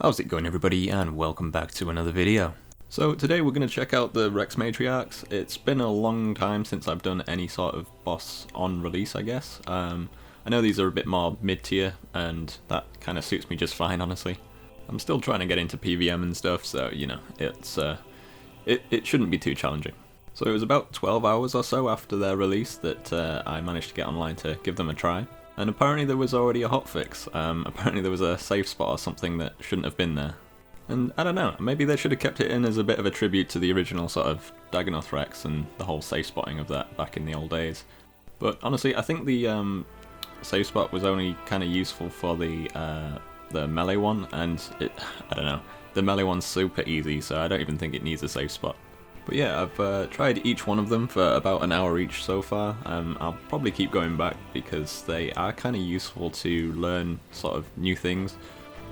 How's it going, everybody, and welcome back to another video. So today we're going to check out the Rex Matriarchs. It's been a long time since I've done any sort of boss on release, I guess. I know these are a bit more mid-tier, and that kind of suits me just fine, honestly. I'm still trying to get into PVM and stuff, so, you know, it shouldn't be too challenging. So it was about 12 hours or so after their release that I managed to get online to give them a try. And apparently there was already a hotfix. Apparently there was a safe spot or something that shouldn't have been there. And I don't know, maybe they should have kept it in as a bit of a tribute to the original sort of Dagannoth Rex and the whole safe spotting of that back in the old days. But honestly, I think the safe spot was only kind of useful for the melee one, and I don't know, the melee one's super easy, so I don't even think it needs a safe spot. But yeah, I've tried each one of them for about an hour each so far. I'll probably keep going back because they are kind of useful to learn sort of new things.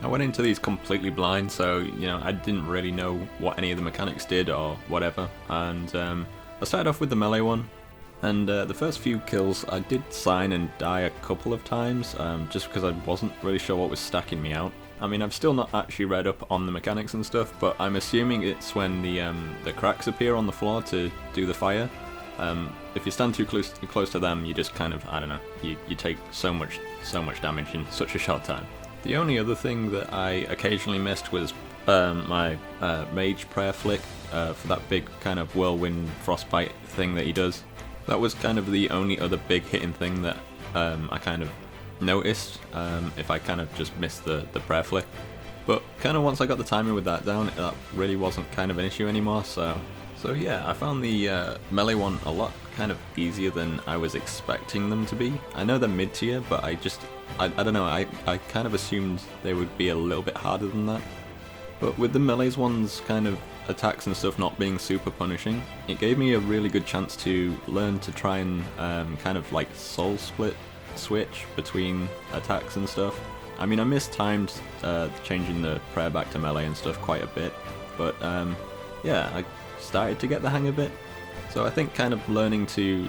I went into these completely blind, so you know, I didn't really know what any of the mechanics did or whatever. And I started off with the melee one, and the first few kills I did sign and die a couple of times, just because I wasn't really sure what was stacking me out. I mean, I've still not actually read up on the mechanics and stuff, but I'm assuming it's when the cracks appear on the floor to do the fire. If you stand too close to them, you just kind of, I don't know, you take so much damage in such a short time. The only other thing that I occasionally missed was my Mage prayer flick for that big kind of whirlwind frostbite thing that he does. That was kind of the only other big hitting thing that I kind of noticed if I kind of just missed the prayer flick. But kind of once I got the timing with that down, that really wasn't kind of an issue anymore, so yeah, I found the melee one a lot kind of easier than I was expecting them to be. I know they're mid-tier, but I don't know, I kind of assumed they would be a little bit harder than that. But with the melee's ones kind of attacks and stuff not being super punishing, it gave me a really good chance to learn to try and kind of like soul split switch between attacks and stuff. I mean, I mistimed changing the prayer back to melee and stuff quite a bit, but yeah, I started to get the hang of it. So I think kind of learning to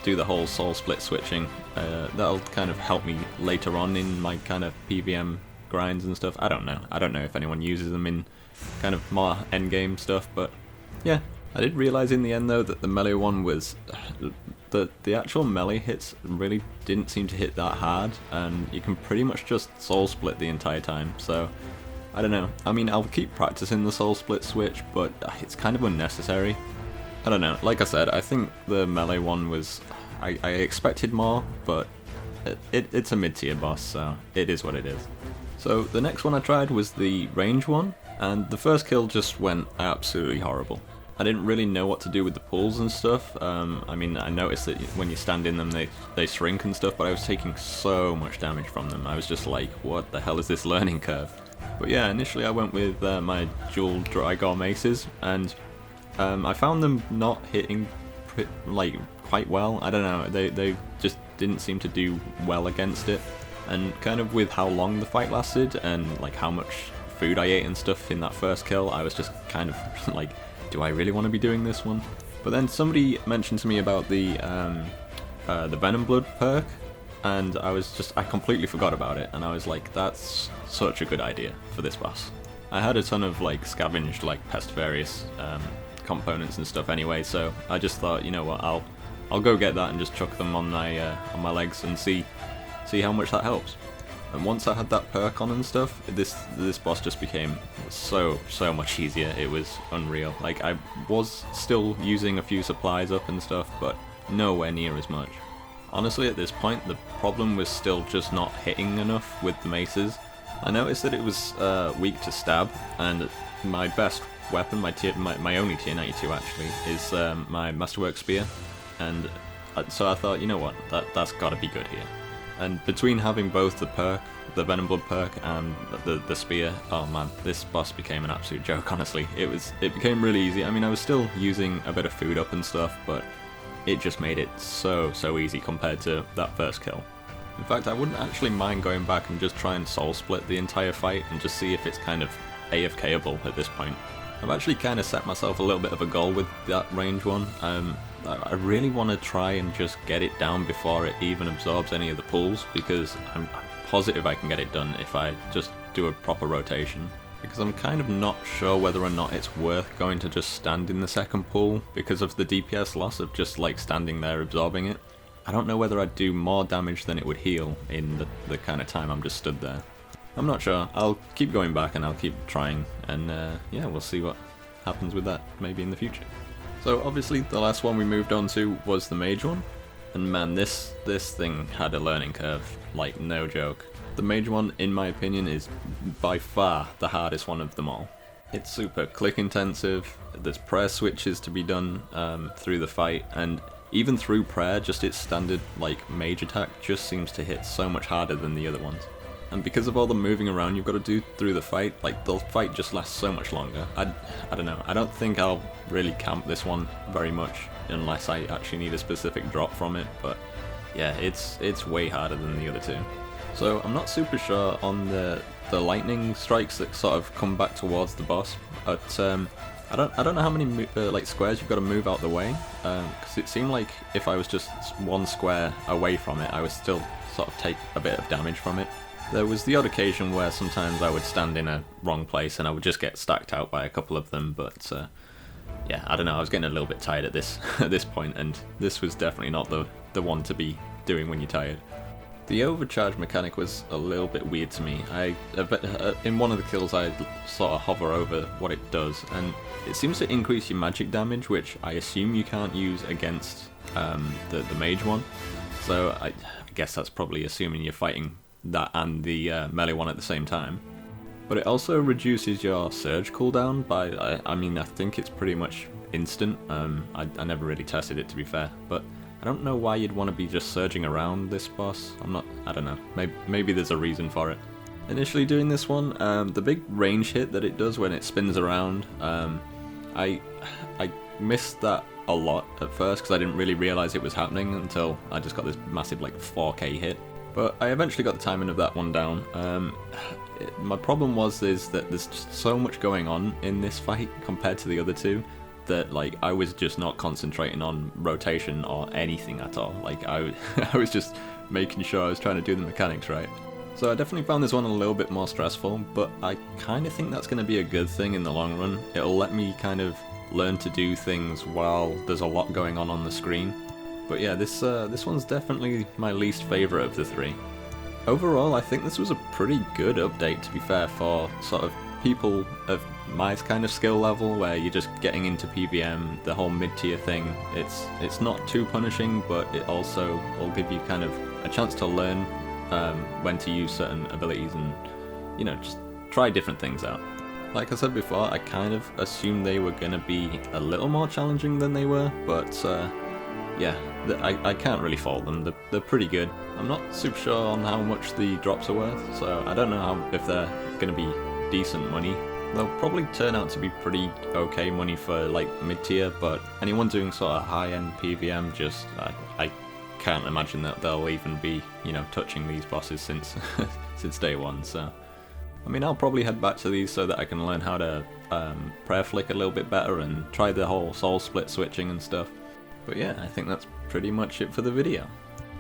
do the whole soul split switching, that'll kind of help me later on in my kind of PVM grinds and stuff. I don't know if anyone uses them in kind of more endgame stuff, but yeah. I did realise in the end though that the melee one was, the actual melee hits really didn't seem to hit that hard, and you can pretty much just soul split the entire time, so I don't know. I mean, I'll keep practicing the soul split switch, but it's kind of unnecessary. I don't know, like I said, I think the melee one was, I expected more, but it's a mid-tier boss, so it is what it is. So the next one I tried was the range one, and the first kill just went absolutely horrible. I didn't really know what to do with the pulls and stuff. I mean, I noticed that when you stand in them, they shrink and stuff, but I was taking so much damage from them. I was just like, what the hell is this learning curve? But yeah, initially I went with my dual Drygore maces, and I found them not hitting like quite well. I don't know, they just didn't seem to do well against it. And kind of with how long the fight lasted and like how much food I ate and stuff in that first kill, I was just kind of like, do I really want to be doing this one? But then somebody mentioned to me about the Venom Blood perk, and I completely forgot about it, and I was like, that's such a good idea for this boss. I had a ton of like scavenged like pest various components and stuff anyway, so I just thought, you know what, I'll go get that and just chuck them on my legs and see how much that helps. And once I had that perk on and stuff, this boss just became so much easier. It was unreal. Like, I was still using a few supplies up and stuff, but nowhere near as much. Honestly, at this point, the problem was still just not hitting enough with the maces. I noticed that it was weak to stab, and my best weapon, my only tier 92 actually, is my Masterwork Spear. And so I thought, you know what, that's gotta be good here. And between having both the perk, the Venom Blood perk, and the spear, oh man, this boss became an absolute joke, honestly. It became really easy. I mean, I was still using a bit of food up and stuff, but it just made it so easy compared to that first kill. In fact, I wouldn't actually mind going back and just try and soul split the entire fight and just see if it's kind of AFKable at this point. I've actually kind of set myself a little bit of a goal with that range one. I really want to try and just get it down before it even absorbs any of the pulls, because I'm positive I can get it done if I just do a proper rotation. Because I'm kind of not sure whether or not it's worth going to just stand in the second pool because of the DPS loss of just like standing there absorbing it. I don't know whether I'd do more damage than it would heal in the kind of time I'm just stood there. I'm not sure. I'll keep going back and I'll keep trying, and yeah, we'll see what happens with that maybe in the future. So obviously the last one we moved on to was the Mage one, and man, this thing had a learning curve, like no joke. The Mage one, in my opinion, is by far the hardest one of them all. It's super click intensive, there's prayer switches to be done through the fight, and even through prayer, just its standard like mage attack just seems to hit so much harder than the other ones. And because of all the moving around you've got to do through the fight, like the fight just lasts so much longer. I don't know, I don't think I'll really camp this one very much unless I actually need a specific drop from it, but yeah, it's way harder than the other two. So I'm not super sure on the lightning strikes that sort of come back towards the boss, but I don't know how many like squares you've got to move out the way, because it seemed like if I was just one square away from it, I would still sort of take a bit of damage from it. There was the odd occasion where sometimes I would stand in a wrong place and I would just get stacked out by a couple of them, but yeah, I don't know, I was getting a little bit tired at this point, and this was definitely not the one to be doing when you're tired. The overcharge mechanic was a little bit weird to me. In one of the kills I sort of hover over what it does, and it seems to increase your magic damage, which I assume you can't use against the mage one. So I guess that's probably assuming you're fighting that and the melee one at the same time. But it also reduces your surge cooldown by, I mean, I think it's pretty much instant. I never really tested it, to be fair, but I don't know why you'd want to be just surging around this boss. I don't know, maybe there's a reason for it. Initially doing this one, the big range hit that it does when it spins around, I missed that a lot at first because I didn't really realise it was happening until I just got this massive like 4k hit. But I eventually got the timing of that one down. My problem is that there's just so much going on in this fight compared to the other two, that like I was just not concentrating on rotation or anything at all. Like I was just making sure I was trying to do the mechanics right. So I definitely found this one a little bit more stressful, but I kind of think that's going to be a good thing in the long run. It'll let me kind of learn to do things while there's a lot going on the screen. But yeah, this one's definitely my least favourite of the three. Overall, I think this was a pretty good update, to be fair, for sort of people of my kind of skill level, where you're just getting into PVM, the whole mid-tier thing. It's not too punishing, but it also will give you kind of a chance to learn when to use certain abilities and, you know, just try different things out. Like I said before, I kind of assumed they were going to be a little more challenging than they were, but yeah, I can't really fault them. They're pretty good. I'm not super sure on how much the drops are worth, so I don't know if they're going to be decent money. They'll probably turn out to be pretty okay money for like mid-tier, but anyone doing sort of high-end PVM, just I can't imagine that they'll even be, you know, touching these bosses since since day one. So I mean, I'll probably head back to these so that I can learn how to prayer flick a little bit better and try the whole soul split switching and stuff. But yeah, I think that's pretty much it for the video.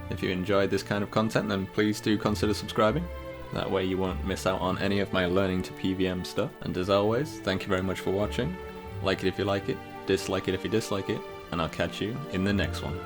If you enjoyed this kind of content, then please do consider subscribing. That way you won't miss out on any of my learning to PVM stuff. And as always, thank you very much for watching. Like it if you like it, dislike it if you dislike it, and I'll catch you in the next one.